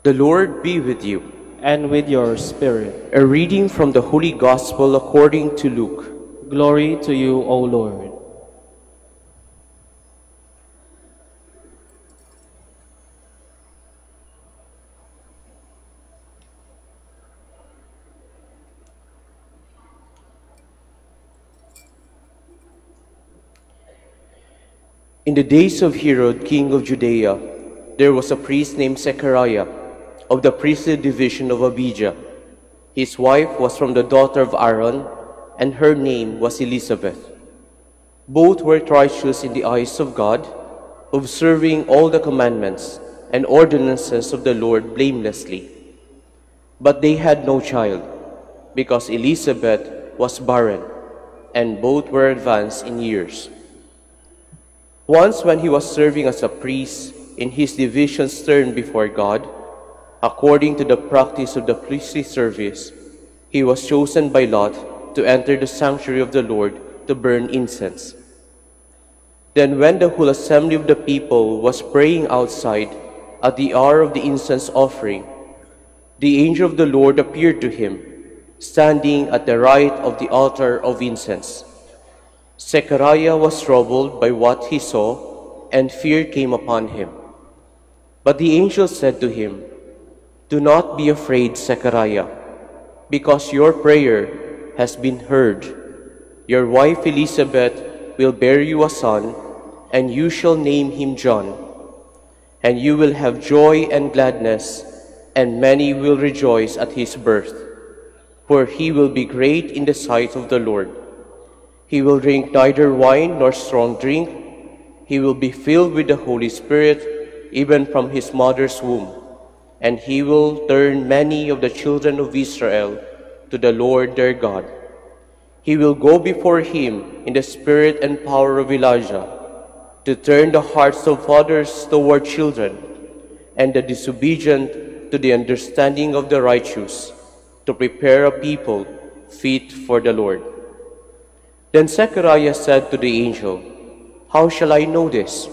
The Lord be with you. And with your spirit. A reading from the Holy Gospel according to Luke. Glory to you, O Lord. In the days of Herod, king of Judea, there was a priest named Zechariah of the priestly division of Abijah. His wife was from the daughter of Aaron, and her name was Elizabeth. Both were righteous in the eyes of God, observing all the commandments and ordinances of the Lord blamelessly. But they had no child, because Elizabeth was barren, and both were advanced in years. Once when he was serving as a priest in his division's turn before God, according to the practice of the priestly service, he was chosen by lot to enter the sanctuary of the Lord to burn incense. Then when the whole assembly of the people was praying outside at the hour of the incense offering, the angel of the Lord appeared to him, standing at the right of the altar of incense. Zechariah was troubled by what he saw, and fear came upon him. But the angel said to him, "Do not be afraid, Zechariah, because your prayer has been heard. Your wife Elizabeth will bear you a son, and you shall name him John. And you will have joy and gladness, and many will rejoice at his birth, for he will be great in the sight of the Lord. He will drink neither wine nor strong drink. He will be filled with the Holy Spirit, even from his mother's womb. And he will turn many of the children of Israel to the Lord their God. He will go before him in the spirit and power of Elijah, to turn the hearts of fathers toward children, and the disobedient to the understanding of the righteous, to prepare a people fit for the Lord." Then Zechariah said to the angel, "How shall I know this?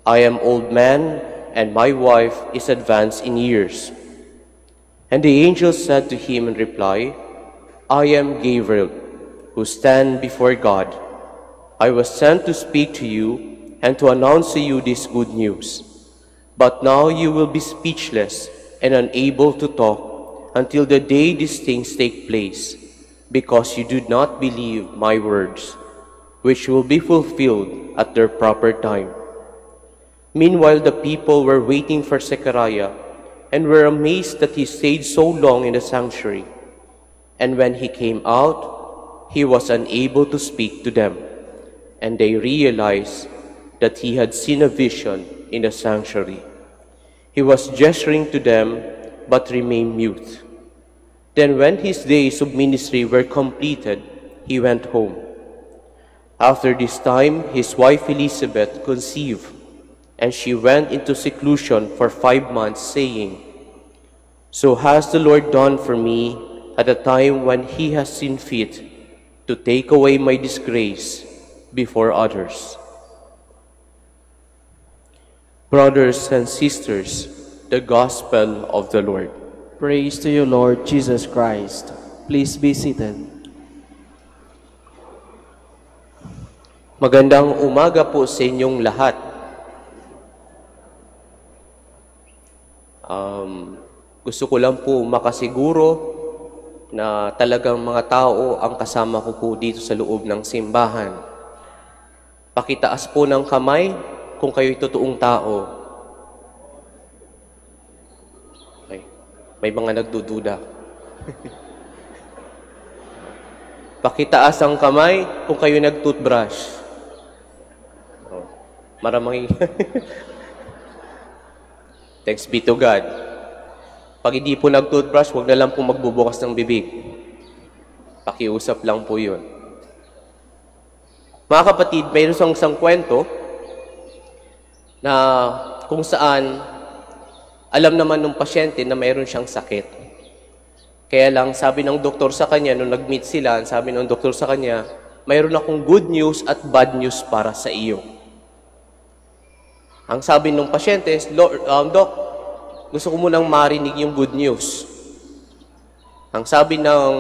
I am old man, and my wife is advanced in years." And the angel said to him in reply, "I am Gabriel, who stand before God. I was sent to speak to you and to announce to you this good news. But now you will be speechless and unable to talk until the day these things take place, because you do not believe my words, which will be fulfilled at their proper time." Meanwhile, the people were waiting for Zechariah and were amazed that he stayed so long in the sanctuary. And when he came out, he was unable to speak to them, and they realized that he had seen a vision in the sanctuary. He was gesturing to them, but remained mute. Then when his days of ministry were completed, he went home. After this time, his wife Elizabeth conceived, and she went into seclusion for 5 months, saying, "So has the Lord done for me at a time when he has seen fit to take away my disgrace before others." Brothers and sisters, the Gospel of the Lord. Praise to you, Lord Jesus Christ. Please be seated. Magandang umaga po sa inyong lahat. Gusto ko lang po makasiguro na talagang mga tao ang kasama ko po dito sa loob ng simbahan. Pakitaas po ng kamay kung kayo'y totoong tao. Okay. May mga nagdududa. Pakitaas ang kamay kung kayo nag-toothbrush. Oh, maraming Thanks be to God. Pag hindi po nag-toothbrush, huwag na lang po magbubukas ng bibig. Pakiusap lang po yun. Mga kapatid, mayroon isang kwento na kung saan alam naman ng pasyente na mayroon siyang sakit. Kaya lang, sabi ng doktor sa kanya, nung nag-meet sila, sabi ng doktor sa kanya, mayroon akong good news at bad news para sa iyo. Ang sabi ng pasyente, Doc, gusto ko munang marinig yung good news. Ang sabi ng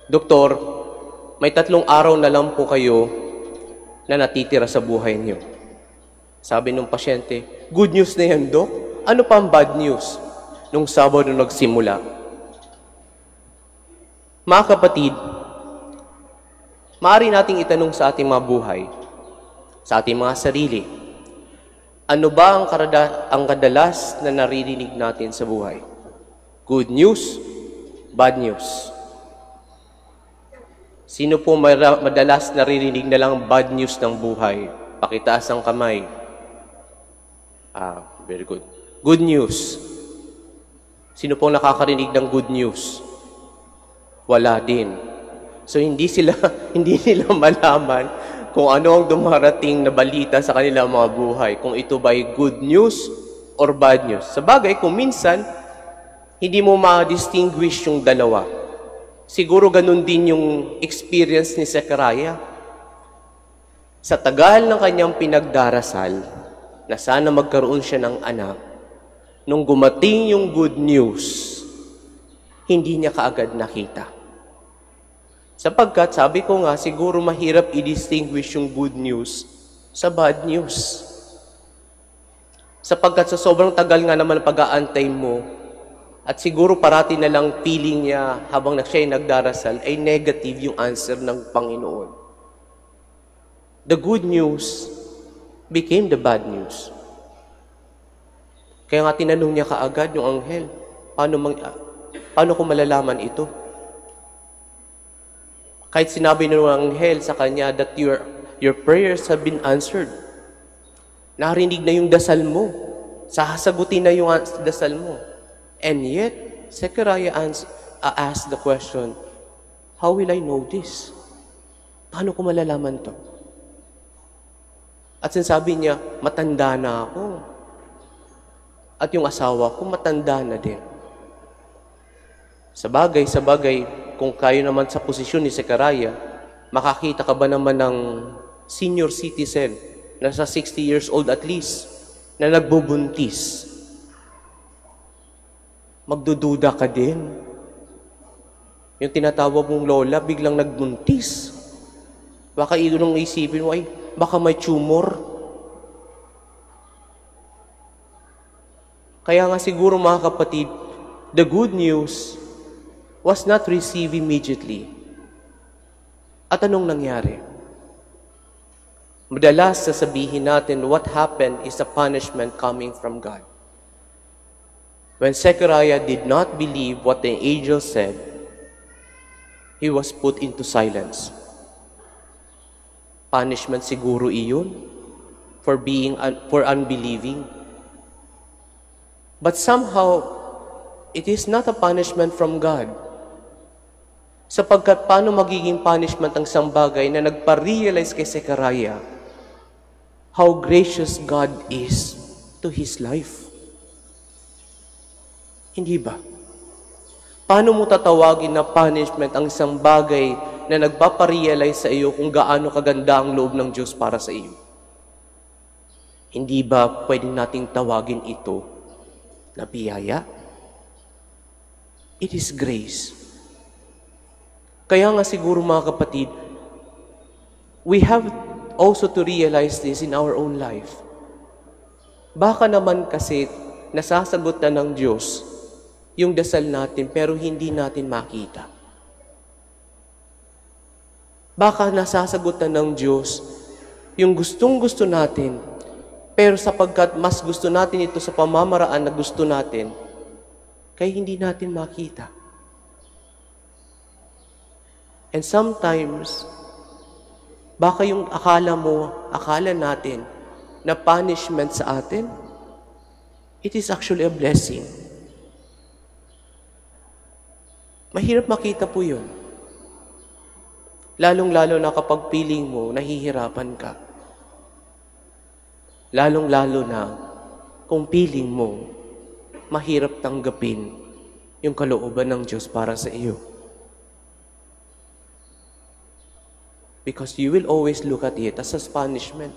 doktor, may 3 araw na lang po kayo na natitira sa buhay niyo. Sabi ng pasyente, good news na yan, Dok. Ano pa ang bad news? Nung Sabado nagsimula. Mga kapatid, maaari nating itanong sa ating mga buhay, sa ating mga sarili, ano ba ang kadalas na naririnig natin sa buhay? Good news, bad news. Sino po madalas naririnig na lang bad news ng buhay? Pakitaas ang kamay. Very good. Good news. Sino pong nakakarinig ng good news? Wala din. So hindi nila malaman kung ano ang dumarating na balita sa kanilang mga buhay, kung ito ba ay good news or bad news. Sa bagay, kung minsan, hindi mo ma-distinguish yung dalawa. Siguro ganun din yung experience ni Zechariah. Sa tagal ng kanyang pinagdarasal, na sana magkaroon siya ng anak, nung gumating yung good news, hindi niya kaagad nakita. Sapagkat, sabi ko nga, siguro mahirap i-distinguish yung good news sa bad news. Sapagkat sa sobrang tagal nga naman pag-aantay mo, at siguro parati na lang feeling niya habang siya ay nagdarasal, ay negative yung answer ng Panginoon. The good news became the bad news. Kaya nga tinanong niya kaagad yung anghel, paano ko malalaman ito? Kahit sinabi ng anghel sa kanya that your prayers have been answered. Narinig na yung dasal mo. Sasagutin na yung dasal mo. And yet, Zechariah asked the question, how will I know this? Paano ko malalaman to? At sinasabi niya, matanda na ako. At yung asawa ko, matanda na din. Sa bagay, kung kayo naman sa posisyon ni Zechariah, makakita ka ba naman ng senior citizen, nasa 60 years old at least, na nagbubuntis? Magdududa ka din. Yung tinatawag mong lola, biglang nagbuntis. Baka nung isipin mo, ay, baka may tumor. Kaya nga siguro mga kapatid, the good news was not received immediately. At anong nangyari? Madalas sasabihin natin, what happened is a punishment coming from God. When Zechariah did not believe what the angel said, he was put into silence. Punishment siguro iyon for unbelieving. But somehow, it is not a punishment from God. Sapagkat paano magiging punishment ang isang bagay na nagpa-realize kay Zechariah how gracious God is to his life? Hindi ba? Paano mo tatawagin na punishment ang isang bagay na nagpapa-realize sa iyo kung gaano kaganda ang loob ng Diyos para sa iyo? Hindi ba pwedeng nating tawagin ito na biyaya? It is grace. Kaya nga siguro mga kapatid, we have also to realize this in our own life. Baka naman kasi nasasagot na ng Diyos yung dasal natin pero hindi natin makita. Baka nasasagot na ng Diyos yung gustong-gusto natin pero sapagkat mas gusto natin ito sa pamamaraan na gusto natin, kaya hindi natin makita. And sometimes, baka yung akala natin na punishment sa atin, it is actually a blessing. Mahirap makita po yun. Lalong-lalo na kapag feeling mo, nahihirapan ka. Lalong-lalo na kung feeling mo, mahirap tanggapin yung kalooban ng Diyos para sa iyo. Because you will always look at it as a punishment.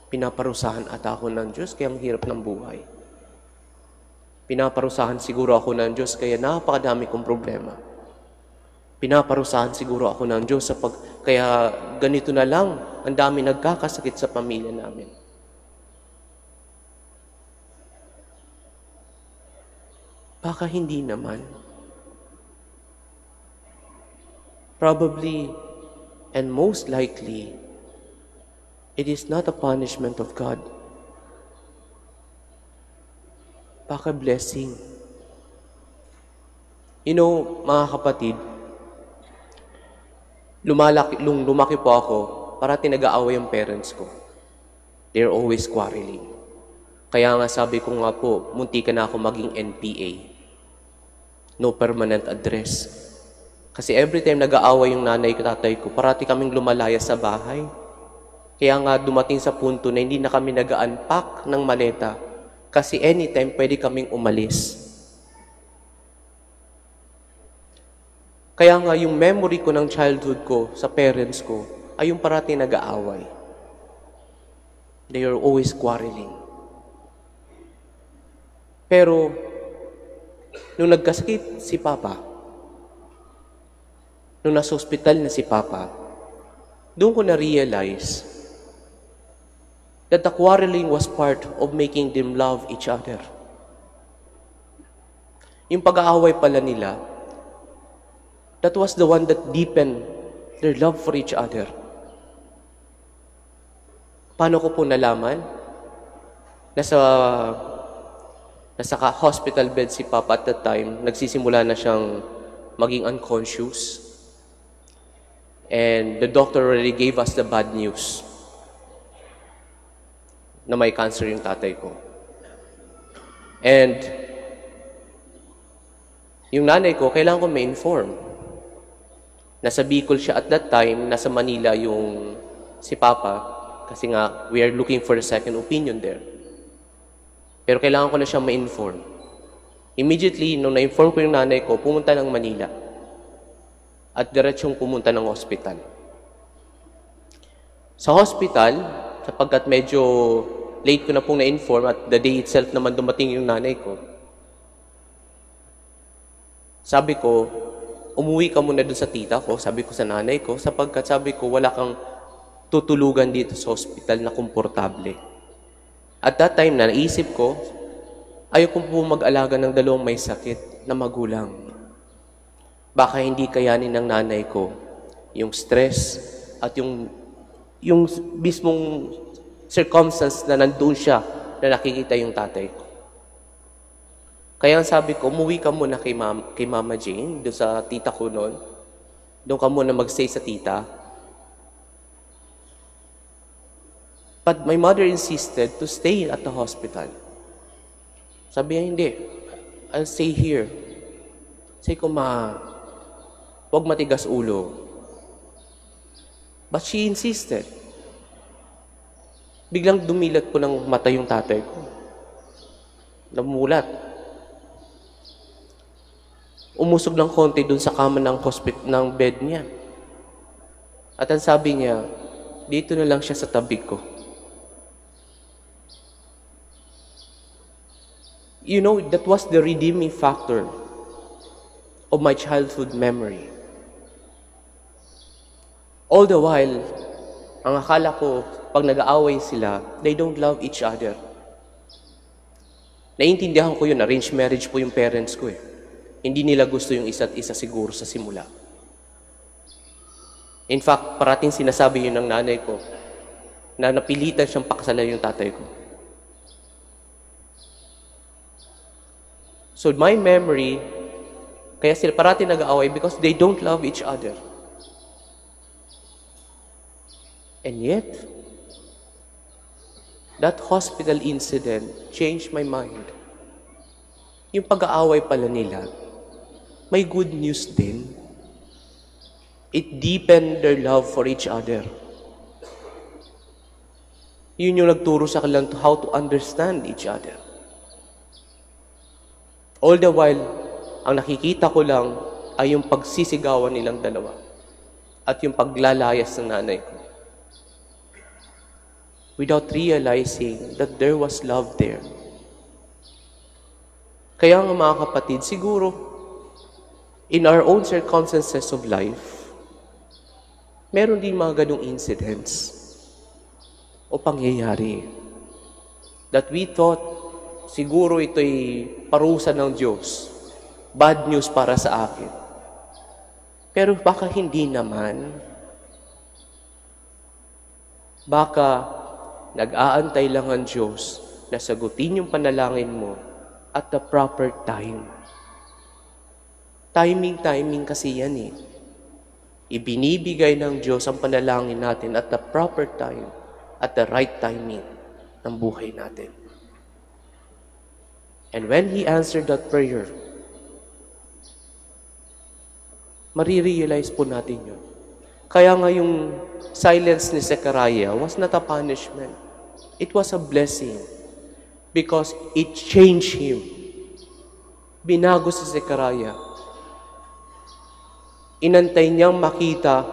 Pinaparusahan at ako ng Diyos, kaya ang hirap ng buhay. Pinaparusahan siguro ako ng Diyos kaya napakadami kong problema. Pinaparusahan siguro ako ng Diyos kaya ganito na lang, ang dami nagkakasakit sa pamilya namin. Baka hindi naman. Probably, and most likely, it is not a punishment of God. Baka blessing. You know, mga kapatid, lumaki po ako, para nag-aaway ang parents ko. They're always quarreling. Kaya nga sabi ko nga po, munti ka na ako maging NPA. No permanent address. Kasi every time nag-aaway yung nanay ko, tatay ko, parati kaming lumalaya sa bahay. Kaya nga dumating sa punto na hindi na kami nag-unpack ng maleta. Kasi anytime pwede kaming umalis. Kaya nga yung memory ko ng childhood ko sa parents ko ay yung parati nag-aaway. They are always quarreling. Pero, nung nagkasakit si Papa, nung nasa ospital na si Papa, doon ko na-realize that the quarreling was part of making them love each other. Yung pag-aaway pala nila, that was the one that deepened their love for each other. Paano ko po nalaman? Nasa hospital bed si Papa at that time, nagsisimula na siyang maging unconscious. And the doctor already gave us the bad news na may cancer yung tatay ko. And yung nanay ko, kailangan ko may inform. Nasa Bicol siya at that time, nasa Manila yung si Papa, kasi nga, we are looking for a second opinion there. Pero kailangan ko na siyang ma-inform. Immediately, nung na-inform ko yung nanay ko, pumunta ng Manila. At diretsyong pumunta ng hospital. Sa hospital, sapagkat medyo late ko na pong na-inform at the day itself naman dumating yung nanay ko, sabi ko, umuwi ka muna dun sa tita ko, sabi ko sa nanay ko, sapagkat sabi ko, wala kang tutulugan dito sa hospital na komportable. At that time na naisip ko, ayaw kong po mag-alaga ng dalawang may sakit na magulang. Baka hindi kayanin ng nanay ko yung stress at yung mismong circumstance na nandun siya na nakikita yung tatay ko. Kaya sabi ko, umuwi ka muna kay Mama Jane, doon sa tita ko noon. Doon ka muna mag-stay sa tita. But my mother insisted to stay at the hospital. Sabi niya, hindi. I'll stay here. Sabi ko, Ma, huwag matigas ulo. But she insisted. Biglang dumilat po ng mata yung tatay ko. Namulat. Umusog ng konti dun sa kama ng bed niya. At ang sabi niya, dito na lang siya sa tabi ko. You know, that was the redeeming factor of my childhood memory. All the while, ang akala ko, pag nag-aaway sila, they don't love each other. Naiintindihan ko yun, arranged marriage po yung parents ko eh. Hindi nila gusto yung isa't isa siguro sa simula. In fact, parating sinasabi yun ng nanay ko na napilitan siyang pakasalan yung tatay ko. So my memory, kaya sila parating nag-aaway because they don't love each other. And yet, that hospital incident changed my mind. Yung pag-aaway pala nila, may good news din. It deepened their love for each other. Yun yung nagturo sa kanila how to understand each other. All the while, ang nakikita ko lang ay yung pagsisigawan nilang dalawa at yung paglalayas ng nanay ko. Without realizing that there was love there. Kaya nga mga kapatid, siguro, in our own circumstances of life, meron din mga ganong incidents o pangyayari that we thought siguro ito'y parusa ng Diyos, bad news para sa akin. Pero baka hindi naman. Baka nag-aantay lang ang Diyos na sagutin yung panalangin mo at the proper time. Timing kasi yan eh. Ibinibigay ng Diyos ang panalangin natin at the proper time, at the right timing ng buhay natin. And when He answered that prayer, marirealize po natin yun. Kaya nga yung silence ni Zechariah was not a punishment. It was a blessing because it changed him. Binago si Zechariah. Inantay niyang makita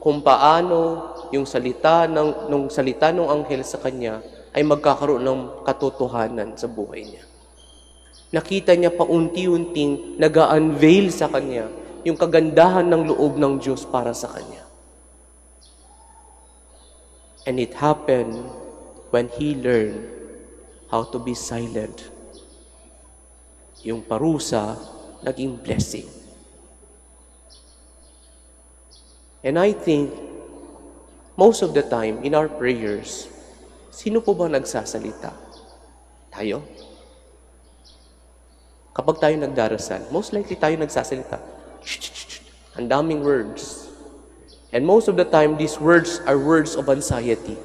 kung paano yung salita ng anghel sa kanya ay magkakaroon ng katotohanan sa buhay niya. Nakita niya paunti-unting nag-unveil sa kanya yung kagandahan ng loob ng Diyos para sa kanya. And it happened when he learned how to be silent. Yung parusa, naging blessing. And I think, most of the time, in our prayers, sino po ba nagsasalita? Tayo? Kapag tayo nagdarasal, most likely tayo nagsasalita. Ang daming words. And most of the time, these words are words of anxiety.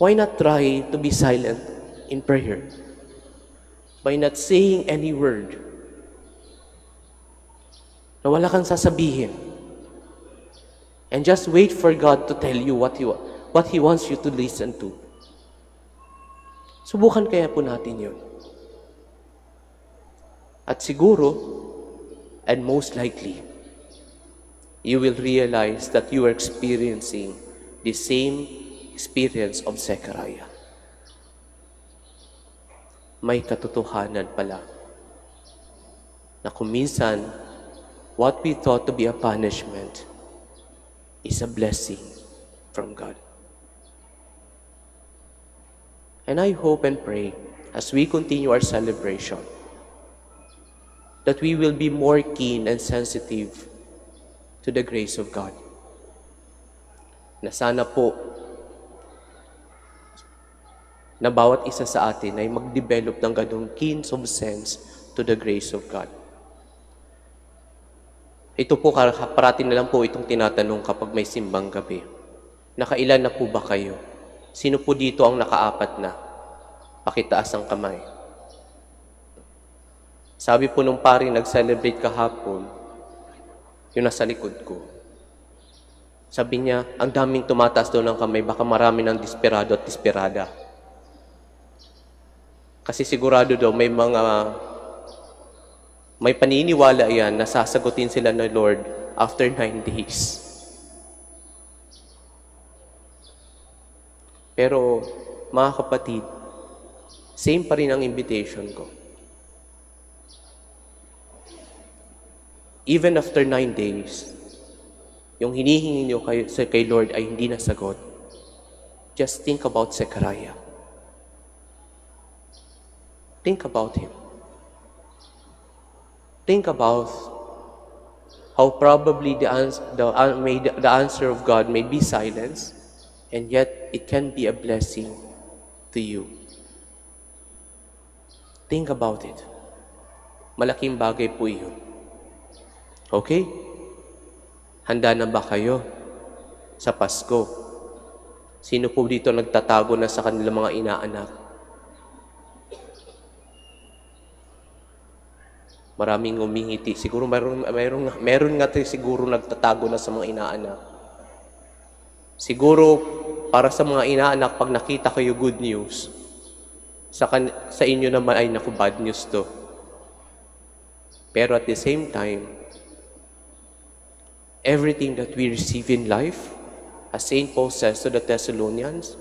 Why not try to be silent in prayer? By not saying any word. Na wala kang sasabihin. And just wait for God to tell you what He wants you to listen to. Subukan kaya po natin yun. At siguro, and most likely, you will realize that you are experiencing the same experience of Zechariah. May katotohanan pala na kung minsan, what we thought to be a punishment is a blessing from God. And I hope and pray as we continue our celebration that we will be more keen and sensitive to the grace of God. Na sana po na bawat isa sa atin ay mag-develop ng ganong keen of sense to the grace of God. Ito po, parating na lang po itong tinatanong kapag may simbang gabi. Nakailan na po ba kayo? Sino po dito ang nakaapat na? Pakitaas ang kamay. Sabi po nung pari nag-celebrate kahapon, yung nasa likod ko. Sabi niya, ang daming tumataas daw ng kamay, baka marami ng desperado at desperada. Kasi sigurado daw may paniniwala yan na sasagutin sila ng Lord after 9 days. Pero, mga kapatid, same pa rin ang invitation ko. Even after 9 days, yung hinihingi niyo kay Lord ay hindi nasagot. Just think about Zechariah. Think about him. Think about how probably the answer of God may be silence, and yet it can be a blessing to you. Think about it. Malaking bagay po iyon. Okay? Handa na ba kayo sa Pasko? Sino po dito nagtatago na sa kanilang mga inaanak? Maraming umingiti. Siguro meron nga siguro nagtatago na sa mga inaanak. Siguro, para sa mga inaanak, pag nakita kayo good news, sa inyo naman ay naku, bad news to. Pero at the same time, everything that we receive in life, as St. Paul says to the Thessalonians,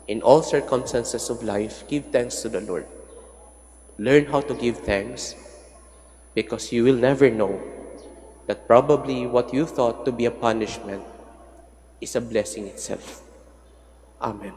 in all circumstances of life, give thanks to the Lord. Learn how to give thanks, because you will never know that probably what you thought to be a punishment is a blessing itself. Amen.